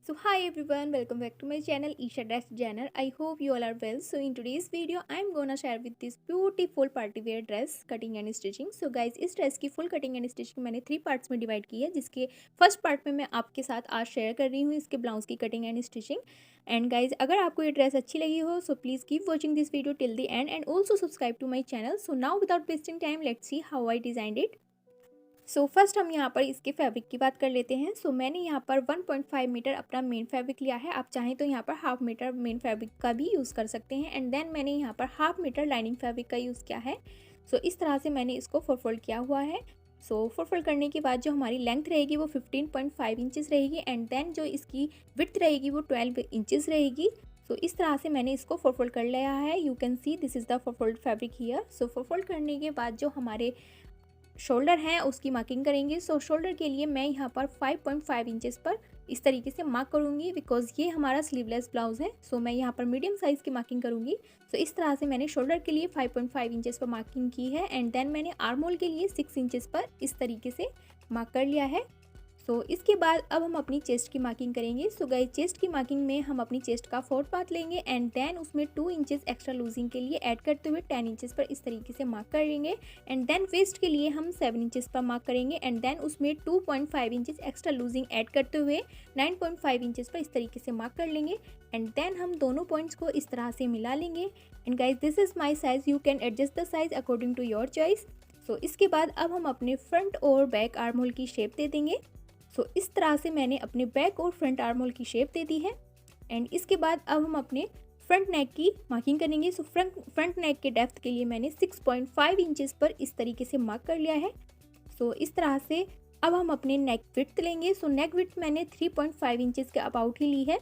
So hi everyone, welcome back to my channel Isha Dress Designer. I hope you all are well. So in today's video I am gonna share with this beautiful party wear dress cutting and stitching. So guys, इस dress की full cutting and stitching मैंने 3 parts में divide की है, जिसके first part में मैं आपके साथ आज शेयर कर रही हूँ इसके ब्लाउज की cutting and stitching. And guys, अगर आपको ये ड्रेस अच्छी लगी हो so please keep watching this video till the end also subscribe to my channel. So now without wasting time let's see how I designed it. So first हम यहाँ पर इसके फैब्रिक की बात कर लेते हैं. सो मैंने यहाँ पर 1.5 मीटर अपना मेन फैब्रिक लिया है. आप चाहें तो यहाँ पर हाफ मीटर मेन फैब्रिक का भी यूज़ कर सकते हैं. एंड देन मैंने यहाँ पर हाफ मीटर लाइनिंग फैब्रिक का यूज़ किया है. सो इस तरह से मैंने इसको फोल्ड किया हुआ है. सो फोल्ड करने के बाद जो हमारी लेंथ रहेगी वो 15.5 इंचज़ रहेगी. एंड देन जो इसकी विड्थ रहेगी वो 12 इंचज़ रहेगी. सो इस तरह से मैंने इसको फोल्ड कर लिया है. You can see this is the fold fabric here. So fold करने के बाद जो हमारे शोल्डर है उसकी मार्किंग करेंगे. सो शोल्डर के लिए मैं यहाँ पर 5.5 इंचज़ पर इस तरीके से मार्क करूँगी, बिकॉज ये हमारा स्लीवलेस ब्लाउज है. सो मैं यहाँ पर मीडियम साइज़ की मार्किंग करूँगी. सो इस तरह से मैंने शोल्डर के लिए 5.5 इंचज़ पर मार्किंग की है. एंड देन मैंने आर्म होल के लिए 6 इंचज़ पर इस तरीके से मार्क कर लिया है. सो इसके बाद अब हम अपनी चेस्ट की मार्किंग करेंगे. सो गाइस, चेस्ट की मार्किंग में हम अपनी चेस्ट का 4th पार्ट लेंगे एंड देन उसमें 2 इंचज़ एक्स्ट्रा लूजिंग के लिए ऐड करते हुए 10 इंचज़ पर इस तरीके से मार्क कर लेंगे. एंड देन वेस्ट के लिए हम 7 इंचज़ पर मार्क करेंगे. एंड देन उसमें 2.5 इंचज़ एक्स्ट्रा लूजिंग ऐड करते हुए 9.5 इंचज़ पर इस तरीके से मार्क कर लेंगे. एंड देन हम दोनों पॉइंट्स को इस तरह से मिला लेंगे. And guys, this is my size. You can adjust the size according to your choice. So इसके बाद अब हम अपने फ्रंट और बैक आर्म होल की शेप दे देंगे. सो इस तरह से मैंने अपने बैक और फ्रंट आर्म होल की शेप दे दी है. एंड इसके बाद अब हम अपने फ्रंट नेक की मार्किंग करेंगे. सो फ्रंट नेक के डेप्थ के लिए मैंने 6.5 इंचज़ पर इस तरीके से मार्क कर लिया है. सो इस तरह से अब हम अपने नेक विड्थ लेंगे. सो नेक विड्थ मैंने 3.5 इंचज़ के अबाउट ही ली है.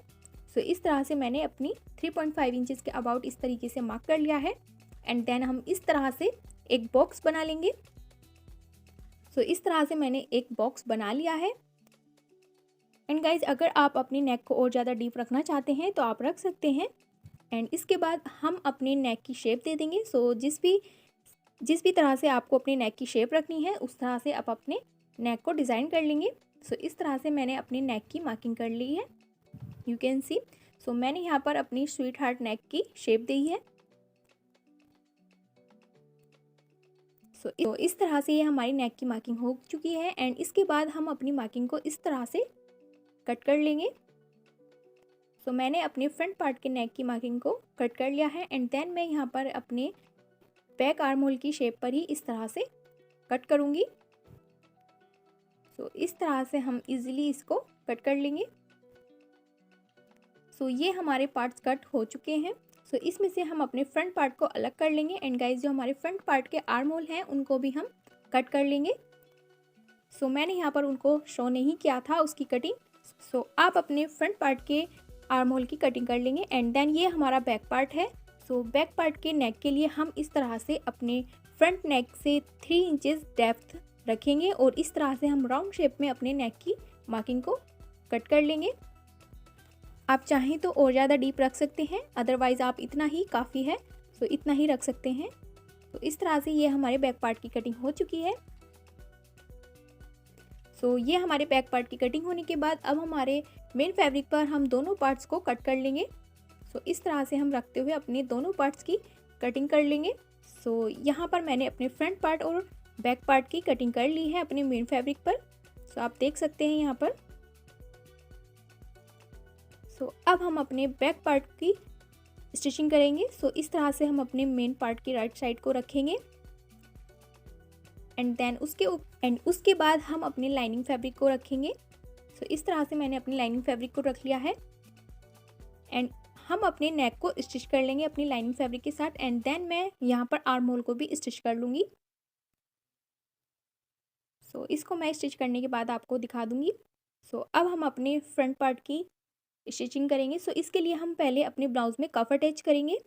सो इस तरह से मैंने अपनी 3.5 इंचज़ के अबाउट इस तरीके से मार्क कर लिया है. एंड देन हम इस तरह से एक बॉक्स बना लेंगे. सो इस तरह से मैंने एक बॉक्स बना लिया है. एंड गाइज, अगर आप अपनी नेक को और ज़्यादा डीप रखना चाहते हैं तो आप रख सकते हैं. एंड इसके बाद हम अपने नेक की शेप दे देंगे. सो जिस भी तरह से आपको अपनी नेक की शेप रखनी है उस तरह से आप अपने नेक को डिज़ाइन कर लेंगे. सो इस तरह से मैंने अपनी नेक की मार्किंग कर ली है. You can see. सो मैंने यहाँ पर अपनी स्वीट हार्ट नेक की शेप दी है. सो इस तरह से ये हमारी नेक की मार्किंग हो चुकी है. एंड इसके बाद हम अपनी मार्किंग को इस तरह से कट कर लेंगे. सो मैंने अपने फ्रंट पार्ट के नेक की मार्किंग को कट कर लिया है. एंड देन मैं यहाँ पर अपने बैक आर्म होल की शेप पर ही इस तरह से कट करूँगी. सो इस तरह से हम इजीली इसको कट कर लेंगे. सो ये हमारे पार्ट्स कट हो चुके हैं. सो इसमें से हम अपने फ्रंट पार्ट को अलग कर लेंगे. एंड गाइज, जो हमारे फ्रंट पार्ट के आर्म होल हैं उनको भी हम कट कर लेंगे. सो मैंने यहाँ पर उनको शो नहीं किया था उसकी कटिंग. सो आप अपने फ्रंट पार्ट के आर्म होल की कटिंग कर लेंगे. एंड देन ये हमारा बैक पार्ट है. सो बैक पार्ट के नेक के लिए हम इस तरह से अपने फ्रंट नेक से 3 इंचज़ डेप्थ रखेंगे और इस तरह से हम राउंड शेप में अपने नेक की मार्किंग को कट कर लेंगे. आप चाहें तो और ज़्यादा डीप रख सकते हैं, अदरवाइज़ आप इतना ही काफ़ी है. सो इतना ही रख सकते हैं. तो इस तरह से ये हमारे बैक पार्ट की कटिंग हो चुकी है. सो ये हमारे बैक पार्ट की कटिंग होने के बाद अब हमारे मेन फैब्रिक पर हम दोनों पार्ट्स को कट कर लेंगे. सो इस तरह से हम रखते हुए अपने दोनों पार्ट्स की कटिंग कर लेंगे. सो यहाँ पर मैंने अपने फ्रंट पार्ट और बैक पार्ट की कटिंग कर ली है अपने मेन फैब्रिक पर. सो आप देख सकते हैं यहाँ पर. सो अब हम अपने बैक पार्ट की स्टिचिंग करेंगे. सो इस तरह से हम अपने मेन पार्ट की राइट साइड को रखेंगे. एंड देन उसके बाद हम अपनी लाइनिंग फैब्रिक को रखेंगे. सो इस तरह से मैंने अपनी लाइनिंग फैब्रिक को रख लिया है. एंड हम अपने नेक को स्टिच कर लेंगे अपनी लाइनिंग फैब्रिक के साथ. एंड देन मैं यहाँ पर आर्म होल को भी स्टिच कर लूँगी. सो इसको मैं स्टिच करने के बाद आपको दिखा दूँगी. सो अब हम अपने फ्रंट पार्ट की स्टिचिंग करेंगे. सो इसके लिए हम पहले अपने ब्लाउज में कफ अटैच करेंगे.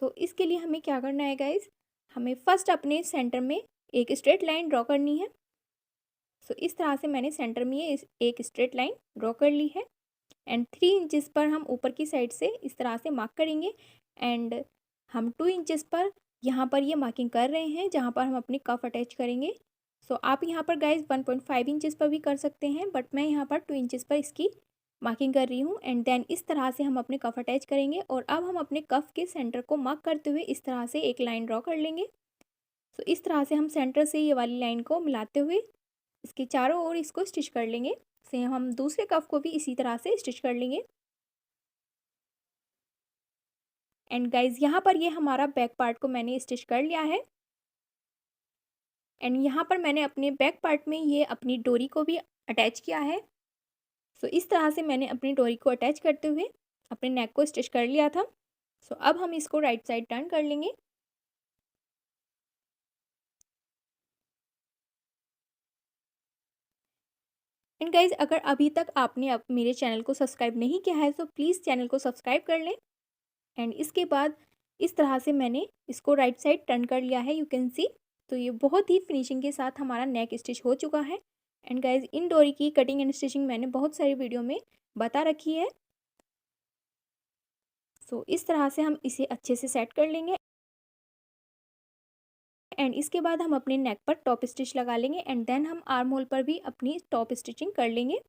सो इसके लिए हमें क्या करना है गाइज, हमें फर्स्ट अपने सेंटर में एक स्ट्रेट लाइन ड्रॉ करनी है. सो इस तरह से मैंने सेंटर में ये एक स्ट्रेट लाइन ड्रॉ कर ली है. एंड 3 इंचज़ पर हम ऊपर की साइड से इस तरह से मार्क करेंगे. एंड हम 2 इंचज़ पर यहाँ पर ये मार्किंग कर रहे हैं जहाँ पर हम अपनी कफ अटैच करेंगे. सो आप यहाँ पर गाइज 1.5 इंचज़ पर भी कर सकते हैं, बट मैं यहाँ पर 2 इंचज़ पर इसकी मार्किंग कर रही हूँ। एंड देन इस तरह से हम अपने कफ अटैच करेंगे और अब हम अपने कफ के सेंटर को मार्क करते हुए इस तरह से एक लाइन ड्रॉ कर लेंगे। सो इस तरह से हम सेंटर से ये वाली लाइन को मिलाते हुए इसके चारों ओर इसको स्टिच कर लेंगे। सेम हम दूसरे कफ को भी इसी तरह से स्टिच कर लेंगे। एंड गाइज यहाँ पर ये हमारा बैक पार्ट को मैंने स्टिच कर लिया है। एंड यहाँ पर मैंने अपने बैक पार्ट में ये अपनी डोरी को भी अटैच किया है। सो इस तरह से मैंने अपनी डोरी को अटैच करते हुए अपने नेक को स्टिच कर लिया था। सो अब हम इसको राइट साइड टर्न कर लेंगे। एंड गाइज अगर अभी तक आपने मेरे चैनल को सब्सक्राइब नहीं किया है तो प्लीज़ चैनल को सब्सक्राइब कर लें। एंड इसके बाद इस तरह से मैंने इसको राइट साइड टर्न कर लिया है, यू कैन सी। तो ये बहुत ही फिनिशिंग के साथ हमारा नेक स्टिच हो चुका है। एंड गाइज इन डोरी की कटिंग एंड स्टिचिंग मैंने बहुत सारी वीडियो में बता रखी है। सो इस तरह से हम इसे अच्छे से सेट कर लेंगे। एंड इसके बाद हम अपने नेक पर टॉप स्टिच लगा लेंगे एंड देन हम आर्म होल पर भी अपनी टॉप स्टिचिंग कर लेंगे।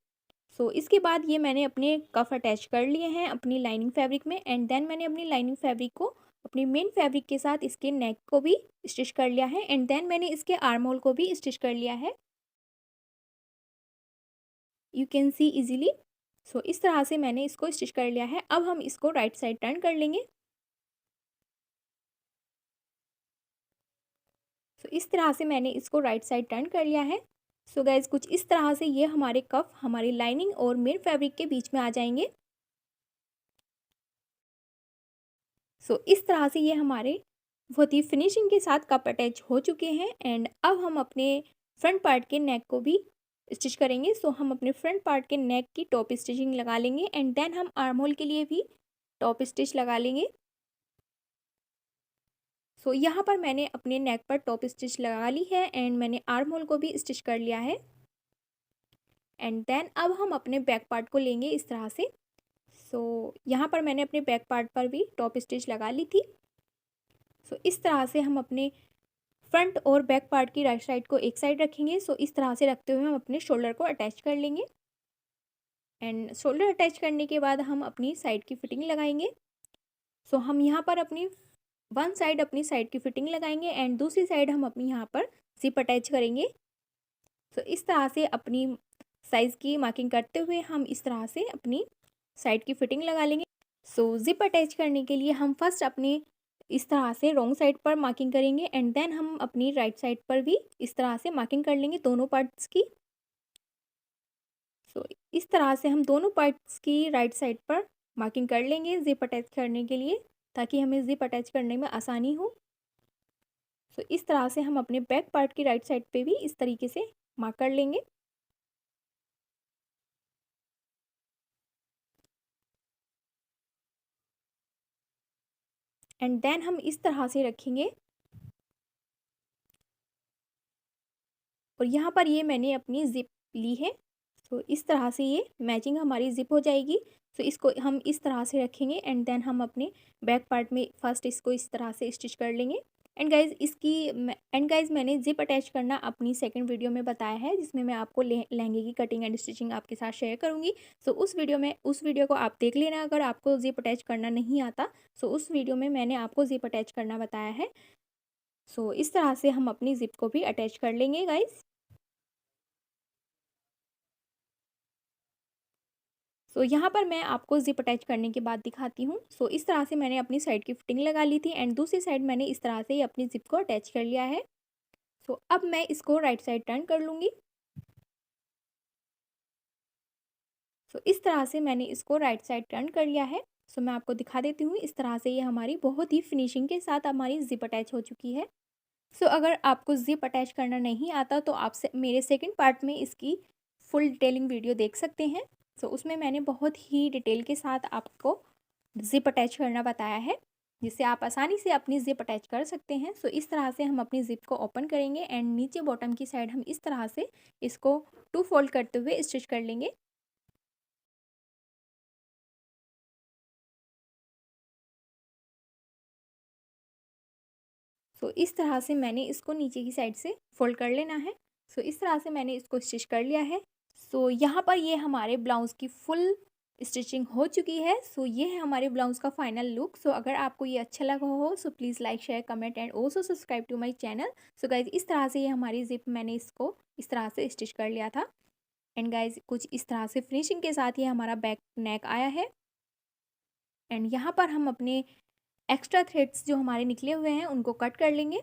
सो इसके बाद ये मैंने अपने कफ अटैच कर लिए हैं अपनी लाइनिंग फैब्रिक में। एंड देन मैंने अपनी लाइनिंग फैब्रिक को अपनी मेन फैब्रिक के साथ इसके नेक को भी स्टिच कर लिया है। एंड देन मैंने इसके आर्म होल को भी स्टिच कर लिया है, यू कैन सी इजीली। सो इस तरह से मैंने इसको स्टिच कर लिया है। अब हम इसको राइट साइड टर्न कर लेंगे। सो इस तरह से मैंने इसको राइट साइड टर्न कर लिया है। सो गाइज कुछ इस तरह से ये हमारे कफ हमारी लाइनिंग और मेन फैब्रिक के बीच में आ जाएंगे। सो इस तरह से ये हमारे बहुत ही फिनिशिंग के साथ कप अटैच हो चुके हैं। एंड अब हम अपने फ्रंट पार्ट के नेक को भी स्टिच करेंगे। सो हम अपने फ्रंट पार्ट के नेक की टॉप स्टिचिंग लगा लेंगे एंड देन हम आर्म होल के लिए भी टॉप स्टिच लगा लेंगे। सो यहाँ पर मैंने अपने नेक पर टॉप स्टिच लगा ली है एंड मैंने आर्म होल को भी स्टिच कर लिया है। एंड देन अब हम अपने बैक पार्ट को लेंगे इस तरह से। सो यहाँ पर मैंने अपने बैक पार्ट पर भी टॉप स्टिच लगा ली थी। सो इस तरह से हम अपने फ्रंट और बैक पार्ट की राइट साइड को एक साइड रखेंगे। सो इस तरह से रखते हुए हम अपने शोल्डर को अटैच कर लेंगे। एंड शोल्डर अटैच करने के बाद हम अपनी साइड की फिटिंग लगाएंगे। सो हम यहाँ पर अपनी वन साइड अपनी साइड की फिटिंग लगाएंगे एंड दूसरी साइड हम अपनी यहाँ पर जिप अटैच करेंगे। सो इस तरह से अपनी साइज़ की मार्किंग करते हुए हम इस तरह से अपनी साइड की फिटिंग लगा लेंगे। सो जिप अटैच करने के लिए हम फर्स्ट अपने इस तरह से रॉन्ग साइड पर मार्किंग करेंगे एंड देन हम अपनी राइट साइड पर भी इस तरह से मार्किंग कर लेंगे दोनों पार्ट्स की। सो इस तरह से हम दोनों पार्ट्स की राइट साइड पर मार्किंग कर लेंगे जिप अटैच करने के लिए, ताकि हमें जिप अटैच करने में आसानी हो। सो इस तरह से हम अपने बैक पार्ट की राइट साइड पे भी इस तरीके से मार्क कर लेंगे। एंड देन हम इस तरह से रखेंगे और यहाँ पर ये मैंने अपनी ज़िप ली है। सो इस तरह से ये मैचिंग हमारी ज़िप हो जाएगी। सो इसको हम इस तरह से रखेंगे एंड देन हम अपने बैक पार्ट में फर्स्ट इसको इस तरह से स्टिच कर लेंगे। एंड गाइज मैंने ज़िप अटैच करना अपनी सेकंड वीडियो में बताया है, जिसमें मैं आपको लहंगे की कटिंग एंड स्टिचिंग आपके साथ शेयर करूँगी। सो उस वीडियो को आप देख लेना अगर आपको ज़िप अटैच करना नहीं आता। सो उस वीडियो में मैंने आपको ज़िप अटैच करना बताया है। सो इस तरह से हम अपनी ज़िप को भी अटैच कर लेंगे गाइज। सो यहाँ पर मैं आपको ज़िप अटैच करने के बाद दिखाती हूँ। सो इस तरह से मैंने अपनी साइड की फिटिंग लगा ली थी एंड दूसरी साइड मैंने इस तरह से ही अपनी ज़िप को अटैच कर लिया है। सो अब मैं इसको राइट साइड टर्न कर लूँगी। सो इस तरह से मैंने इसको राइट साइड टर्न कर लिया है। सो मैं आपको दिखा देती हूँ, इस तरह से ये हमारी बहुत ही फिनिशिंग के साथ हमारी ज़िप अटैच हो चुकी है। सो अगर आपको ज़िप अटैच करना नहीं आता तो आप मेरे सेकंड पार्ट में इसकी फुल डिटेलिंग वीडियो देख सकते हैं। सो उसमें मैंने बहुत ही डिटेल के साथ आपको ज़िप अटैच करना बताया है, जिससे आप आसानी से अपनी ज़िप अटैच कर सकते हैं। सो इस तरह से हम अपनी ज़िप को ओपन करेंगे एंड नीचे बॉटम की साइड हम इस तरह से इसको 2 फोल्ड करते हुए स्टिच कर लेंगे। सो इस तरह से मैंने इसको नीचे की साइड से फोल्ड कर लेना है। सो इस तरह से मैंने इसको स्टिच कर लिया है। सो यहाँ पर ये हमारे ब्लाउज़ की फुल स्टिचिंग हो चुकी है। सो ये है हमारे ब्लाउज़ का फाइनल लुक। सो अगर आपको ये अच्छा लगा हो so please like share comment and also subscribe to my channel. So guys इस तरह से ये हमारी ज़िप मैंने इसको इस तरह से स्टिच कर लिया था। एंड गाइज़ कुछ इस तरह से फिनिशिंग के साथ ये हमारा बैक नेक आया है। एंड यहाँ पर हम अपने एक्स्ट्रा थ्रेड्स जो हमारे निकले हुए हैं उनको कट कर लेंगे।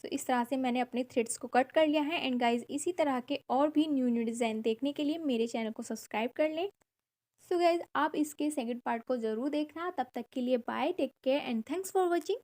सो इस तरह से मैंने अपने थ्रेड्स को कट कर लिया है। एंड गाइज़ इसी तरह के और भी न्यू न्यू डिज़ाइन देखने के लिए मेरे चैनल को सब्सक्राइब कर लें। सो गाइज़ आप इसके सेकंड पार्ट को ज़रूर देखना। तब तक के लिए bye, take care and thanks for watching.